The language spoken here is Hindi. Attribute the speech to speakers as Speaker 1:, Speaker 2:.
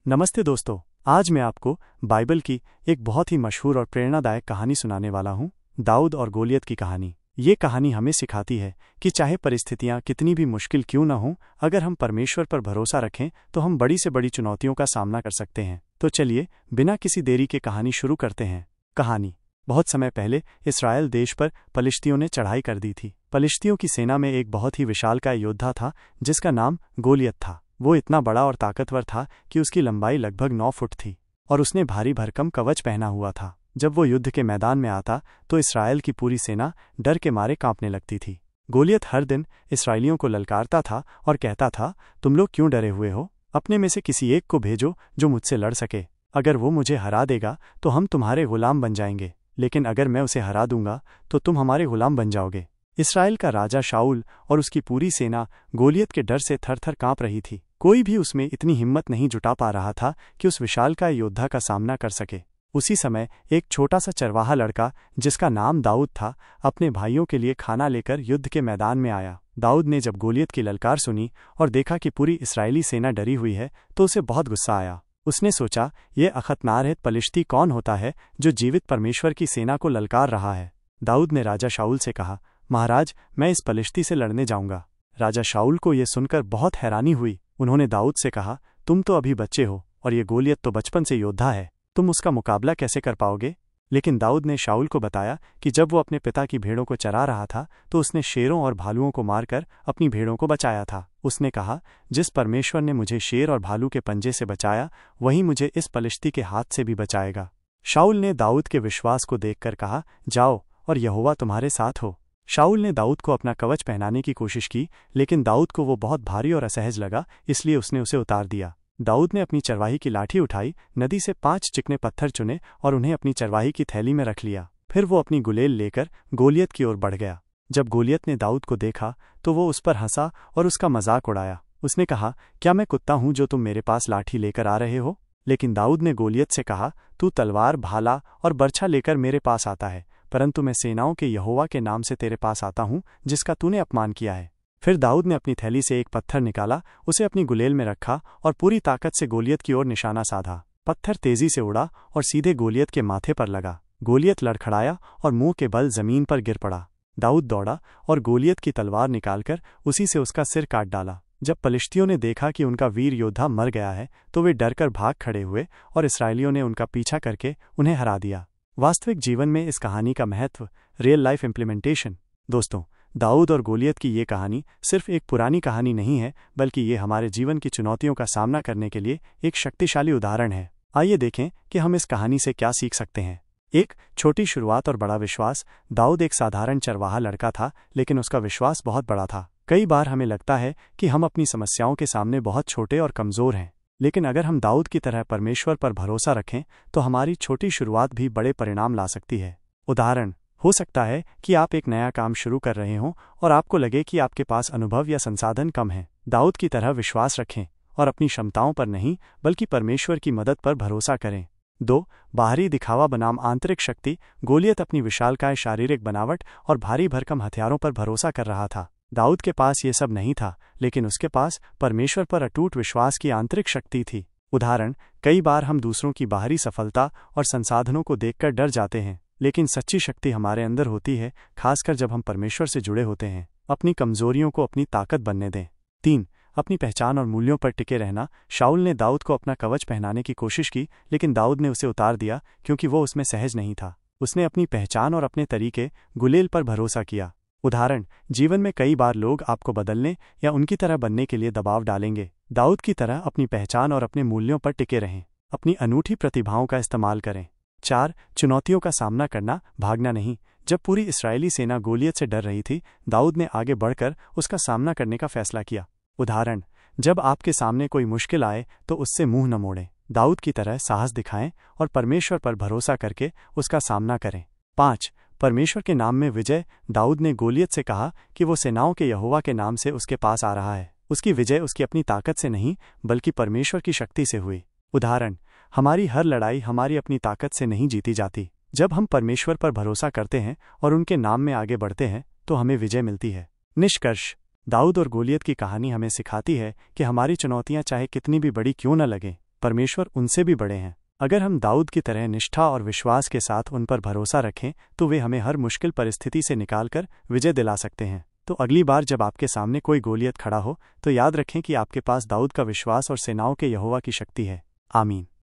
Speaker 1: नमस्ते दोस्तों, आज मैं आपको बाइबल की एक बहुत ही मशहूर और प्रेरणादायक कहानी सुनाने वाला हूँ, दाऊद और गोलियत की कहानी। ये कहानी हमें सिखाती है कि चाहे परिस्थितियाँ कितनी भी मुश्किल क्यों न हों, अगर हम परमेश्वर पर भरोसा रखें तो हम बड़ी से बड़ी चुनौतियों का सामना कर सकते हैं। तो चलिए बिना किसी देरी के कहानी शुरू करते हैं। कहानी बहुत समय पहले इस्राएल देश पर पलिश्तियों ने चढ़ाई कर दी थी। पलिश्तियों की सेना में एक बहुत ही विशालकाय योद्धा था जिसका नाम गोलियत था। वो इतना बड़ा और ताकतवर था कि उसकी लंबाई लगभग 9 फुट थी और उसने भारी भरकम कवच पहना हुआ था। जब वो युद्ध के मैदान में आता तो इस्राएल की पूरी सेना डर के मारे कांपने लगती थी। गोलियत हर दिन इस्राएलियों को ललकारता था और कहता था, तुम लोग क्यों डरे हुए हो? अपने में से किसी एक को भेजो जो मुझसे लड़ सके। अगर वो मुझे हरा देगा तो हम तुम्हारे गुलाम बन जाएंगे, लेकिन अगर मैं उसे हरा दूंगा तो तुम हमारे गुलाम बन जाओगे। इस्राएल का राजा शाऊल और उसकी पूरी सेना गोलियत के डर से थर-थर कांप रही थी। कोई भी उसमें इतनी हिम्मत नहीं जुटा पा रहा था कि उस विशालकाय योद्धा का सामना कर सके। उसी समय एक छोटा सा चरवाहा लड़का जिसका नाम दाऊद था, अपने भाइयों के लिए खाना लेकर युद्ध के मैदान में आया। दाऊद ने जब गोलियत की ललकार सुनी और देखा कि पूरी इस्राएली सेना डरी हुई है तो उसे बहुत गुस्सा आया। उसने सोचा, ये अखतनारहित पलिश्ती कौन होता है जो जीवित परमेश्वर की सेना को ललकार रहा है। दाऊद ने राजा शाऊल से कहा, महाराज, मैं इस पलिश्ती से लड़ने जाऊंगा। राजा शाऊल को यह सुनकर बहुत हैरानी हुई। उन्होंने दाऊद से कहा, तुम तो अभी बच्चे हो और ये गोलियत तो बचपन से योद्धा है, तुम उसका मुकाबला कैसे कर पाओगे? लेकिन दाऊद ने शाऊल को बताया कि जब वो अपने पिता की भेड़ों को चरा रहा था तो उसने शेरों और भालुओं को मारकर अपनी भेड़ों को बचाया था। उसने कहा, जिस परमेश्वर ने मुझे शेर और भालू के पंजे से बचाया वही मुझे इस पलिश्ती के हाथ से भी बचाएगा। शाऊल ने दाऊद के विश्वास को देखकर कहा, जाओ और यहोवा तुम्हारे साथ हो। शाऊल ने दाऊद को अपना कवच पहनाने की कोशिश की, लेकिन दाऊद को वो बहुत भारी और असहज लगा, इसलिए उसने उसे उतार दिया। दाऊद ने अपनी चरवाही की लाठी उठाई, नदी से 5 चिकने पत्थर चुने और उन्हें अपनी चरवाही की थैली में रख लिया। फिर वो अपनी गुलेल लेकर गोलियत की ओर बढ़ गया। जब गोलियत ने दाऊद को देखा तो वो उस पर हंसा और उसका मजाक उड़ाया। उसने कहा, क्या मैं कुत्ता हूँ जो तुम मेरे पास लाठी लेकर आ रहे हो? लेकिन दाऊद ने गोलियत से कहा, तू तलवार, भाला और बर्छा लेकर मेरे पास आता है, परंतु मैं सेनाओं के यहोवा के नाम से तेरे पास आता हूँ जिसका तूने अपमान किया है। फिर दाऊद ने अपनी थैली से एक पत्थर निकाला, उसे अपनी गुलेल में रखा और पूरी ताकत से गोलियत की ओर निशाना साधा। पत्थर तेजी से उड़ा और सीधे गोलियत के माथे पर लगा। गोलियत लड़खड़ाया और मुंह के बल जमीन पर गिर पड़ा। दाऊद दौड़ा और गोलियत की तलवार निकालकर उसी से उसका सिर काट डाला। जब पलिश्तियों ने देखा कि उनका वीर योद्धा मर गया है तो वे डरकर भाग खड़े हुए और इस्राएलियों ने उनका पीछा करके उन्हें हरा दिया। वास्तविक जीवन में इस कहानी का महत्व, रियल लाइफ इम्प्लीमेंटेशन। दोस्तों, दाऊद और गोलियत की ये कहानी सिर्फ एक पुरानी कहानी नहीं है, बल्कि ये हमारे जीवन की चुनौतियों का सामना करने के लिए एक शक्तिशाली उदाहरण है। आइए देखें कि हम इस कहानी से क्या सीख सकते हैं। एक छोटी शुरुआत और बड़ा विश्वास। दाऊद एक साधारण चरवाहा लड़का था, लेकिन उसका विश्वास बहुत बड़ा था। कई बार हमें लगता है कि हम अपनी समस्याओं के सामने बहुत छोटे और कमज़ोर हैं, लेकिन अगर हम दाऊद की तरह परमेश्वर पर भरोसा रखें तो हमारी छोटी शुरुआत भी बड़े परिणाम ला सकती है। उदाहरण, हो सकता है कि आप एक नया काम शुरू कर रहे हों और आपको लगे कि आपके पास अनुभव या संसाधन कम हैं। दाऊद की तरह विश्वास रखें और अपनी क्षमताओं पर नहीं बल्कि परमेश्वर की मदद पर भरोसा करें। 2. बाहरी दिखावा बनाम आंतरिक शक्ति। गोलियत अपनी विशालकाय शारीरिक बनावट और भारी भरकम हथियारों पर भरोसा कर रहा था। दाऊद के पास ये सब नहीं था, लेकिन उसके पास परमेश्वर पर अटूट विश्वास की आंतरिक शक्ति थी। उदाहरण, कई बार हम दूसरों की बाहरी सफलता और संसाधनों को देखकर डर जाते हैं, लेकिन सच्ची शक्ति हमारे अंदर होती है, खासकर जब हम परमेश्वर से जुड़े होते हैं। अपनी कमजोरियों को अपनी ताकत बनने दें। 3. अपनी पहचान और मूल्यों पर टिके रहना। शाऊल ने दाऊद को अपना कवच पहनाने की कोशिश की, लेकिन दाऊद ने उसे उतार दिया क्योंकि वो उसमें सहज नहीं था। उसने अपनी पहचान और अपने तरीके, गुलेल पर भरोसा किया। उदाहरण, जीवन में कई बार लोग आपको बदलने या उनकी तरह बनने के लिए दबाव डालेंगे। दाऊद की तरह अपनी पहचान और अपने मूल्यों पर टिके रहें। अपनी अनूठी प्रतिभाओं का इस्तेमाल करें। 4. चुनौतियों का सामना करना, भागना नहीं। जब पूरी इस्राएली सेना गोलियत से डर रही थी, दाऊद ने आगे बढ़कर उसका सामना करने का फैसला किया। उदाहरण, जब आपके सामने कोई मुश्किल आए तो उससे मुंह न मोड़ें। दाऊद की तरह साहस दिखाएं और परमेश्वर पर भरोसा करके उसका सामना करें। 5. परमेश्वर के नाम में विजय। दाऊद ने गोलियत से कहा कि वो सेनाओं के यहोवा के नाम से उसके पास आ रहा है। उसकी विजय उसकी अपनी ताकत से नहीं बल्कि परमेश्वर की शक्ति से हुई। उदाहरण, हमारी हर लड़ाई हमारी अपनी ताकत से नहीं जीती जाती। जब हम परमेश्वर पर भरोसा करते हैं और उनके नाम में आगे बढ़ते हैं तो हमें विजय मिलती है। निष्कर्ष, दाऊद और गोलियत की कहानी हमें सिखाती है कि हमारी चुनौतियां चाहे कितनी भी बड़ी क्यों न लगें, परमेश्वर उनसे भी बड़े हैं। अगर हम दाऊद की तरह निष्ठा और विश्वास के साथ उन पर भरोसा रखें तो वे हमें हर मुश्किल परिस्थिति से निकालकर विजय दिला सकते हैं। तो अगली बार जब आपके सामने कोई गोलियत खड़ा हो तो याद रखें कि आपके पास दाऊद का विश्वास और सेनाओं के यहोवा की शक्ति है। आमीन।